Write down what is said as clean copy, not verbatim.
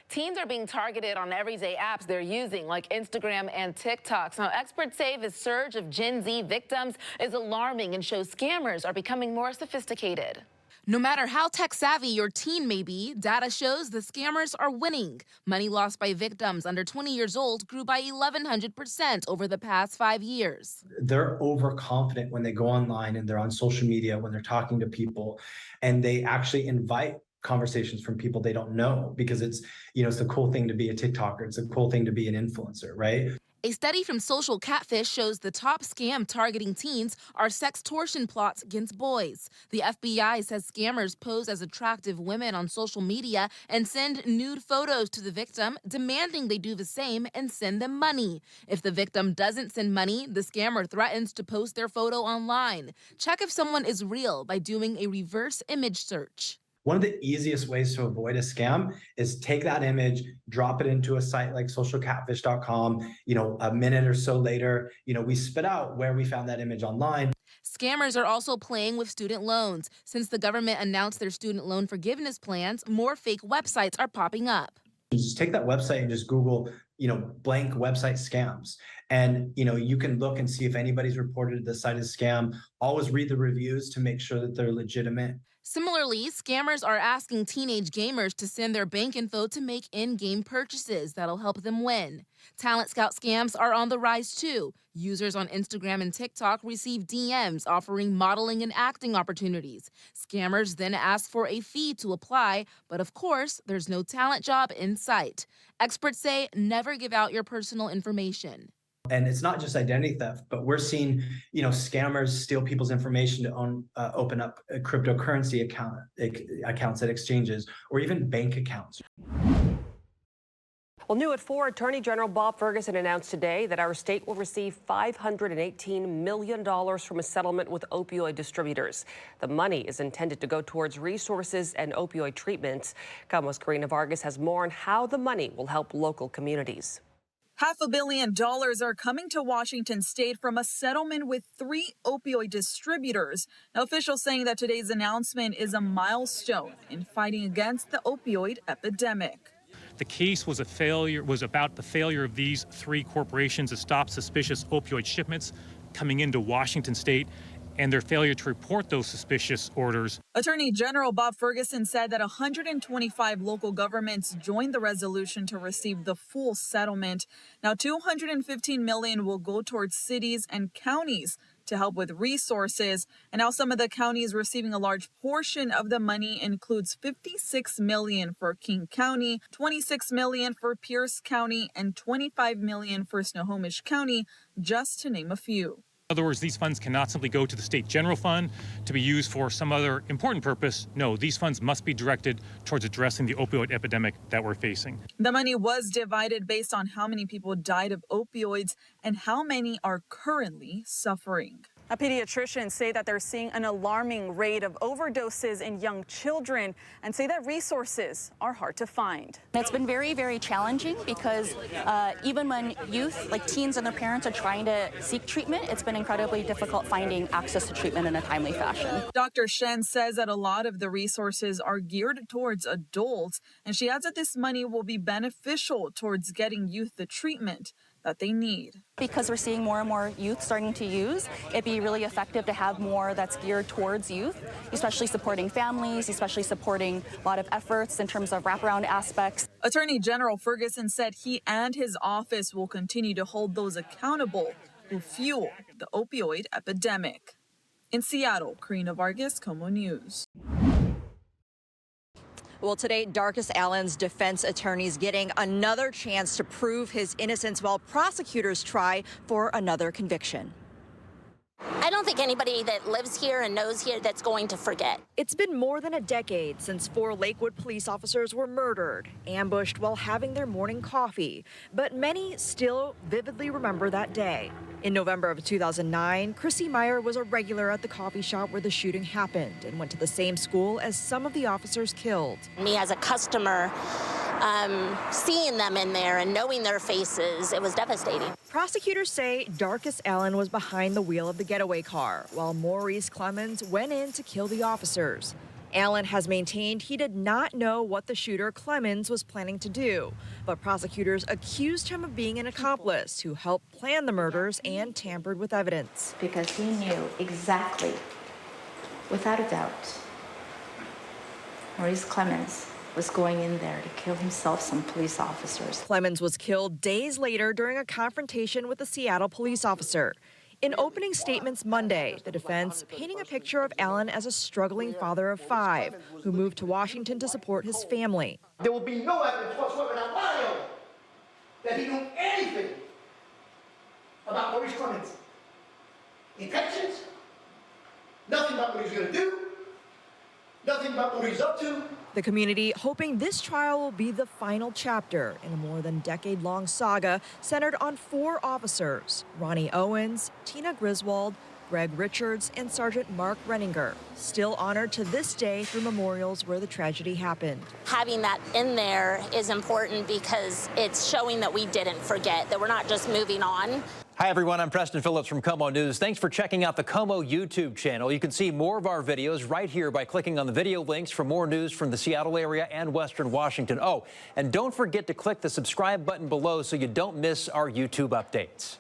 Teens are being targeted on everyday apps they're using, like Instagram and TikTok. Now, experts say the surge of Gen Z victims is alarming and shows scammers are becoming more sophisticated. No matter how tech-savvy your teen may be, data shows the scammers are winning. Money lost by victims under 20 years old grew by 1,100% over the past 5 years. They're overconfident when they go online and they're on social media, when they're talking to people, and they actually invite conversations from people they don't know because it's a cool thing to be a TikToker. It's a cool thing to be an influencer, right? A study from Social Catfish shows the top scam targeting teens are sextortion plots against boys. The FBI says scammers pose as attractive women on social media and send nude photos to the victim, demanding they do the same and send them money. If the victim doesn't send money, the scammer threatens to post their photo online. Check if someone is real by doing a reverse image search. One of the easiest ways to avoid a scam is take that image, drop it into a site like socialcatfish.com. A minute or so later, we spit out where we found that image online. Scammers are also playing with student loans. Since the government announced their student loan forgiveness plans, more fake websites are popping up. Just take that website and just Google, blank website scams. And, you can look and see if anybody's reported the site as scam. Always read the reviews to make sure that they're legitimate. Similarly, scammers are asking teenage gamers to send their bank info to make in-game purchases that'll help them win. Talent scout scams are on the rise too. Users on Instagram and TikTok receive DMs offering modeling and acting opportunities. Scammers then ask for a fee to apply, but of course, there's no talent job in sight. Experts say never give out your personal information. And it's not just identity theft, but we're seeing, scammers steal people's information to open up cryptocurrency accounts at exchanges or even bank accounts. Well, new at 4, Attorney General Bob Ferguson announced today that our state will receive $518 million from a settlement with opioid distributors. The money is intended to go towards resources and opioid treatments. KOMO's Karina Vargas has more on how the money will help local communities. $500 million are coming to Washington state from a settlement with 3 opioid distributors. Now, officials saying that today's announcement is a milestone in fighting against the opioid epidemic. The case was about the failure of these 3 corporations to stop suspicious opioid shipments coming into Washington state and their failure to report those suspicious orders. Attorney General Bob Ferguson said that 125 local governments joined the resolution to receive the full settlement. Now, $215 million will go towards cities and counties to help with resources. And now some of the counties receiving a large portion of the money includes $56 million for King County, $26 million for Pierce County, and $25 million for Snohomish County, just to name a few. In other words, these funds cannot simply go to the state general fund to be used for some other important purpose. No, these funds must be directed towards addressing the opioid epidemic that we're facing. The money was divided based on how many people died of opioids and how many are currently suffering. Pediatricians say that they're seeing an alarming rate of overdoses in young children and say that resources are hard to find. It's been very, very challenging because even when youth, like teens and their parents, are trying to seek treatment, it's been incredibly difficult finding access to treatment in a timely fashion. Dr. Shen says that a lot of the resources are geared towards adults, and she adds that this money will be beneficial towards getting youth the treatment that they need. Because we're seeing more and more youth starting to use, it'd be really effective to have more that's geared towards youth, especially supporting families, especially supporting a lot of efforts in terms of wraparound aspects. Attorney General Ferguson said he and his office will continue to hold those accountable who fuel the opioid epidemic. In Seattle, Karina Vargas, KOMO News. Well, today, Darcus Allen's defense attorneys getting another chance to prove his innocence while prosecutors try for another conviction. I don't think anybody that lives here and knows here that's going to forget. It's been more than a decade since 4 Lakewood police officers were murdered, ambushed while having their morning coffee. But many still vividly remember that day. In November of 2009, Chrissy Meyer was a regular at the coffee shop where the shooting happened and went to the same school as some of the officers killed. Me as a customer, seeing them in there and knowing their faces, it was devastating. Prosecutors say Darcus Allen was behind the wheel of the getaway car while Maurice Clemens went in to kill the officers. Allen has maintained he did not know what the shooter, Clemens, was planning to do, but prosecutors accused him of being an accomplice who helped plan the murders and tampered with evidence. Because he knew exactly, without a doubt, Maurice Clemens was going in there to kill himself some police officers. Clemens was killed days later during a confrontation with a Seattle police officer. In opening statements Monday, the defense painting a picture of Allen as a struggling father of 5 who moved to Washington to support his family. There will be no evidence whatsoever that lie on that he knew anything about Maurice Clemens' intentions, nothing about what he's going to do, nothing about what he's up to. The community hoping this trial will be the final chapter in a more than decade-long saga centered on 4 officers: Ronnie Owens, Tina Griswold, Greg Richards, and Sergeant Mark Renninger, still honored to this day through memorials where the tragedy happened. Having that in there is important because it's showing that we didn't forget, that we're not just moving on. Hi, everyone. I'm Preston Phillips from KOMO News. Thanks for checking out the KOMO YouTube channel. You can see more of our videos right here by clicking on the video links for more news from the Seattle area and Western Washington. Oh, and don't forget to click the subscribe button below so you don't miss our YouTube updates.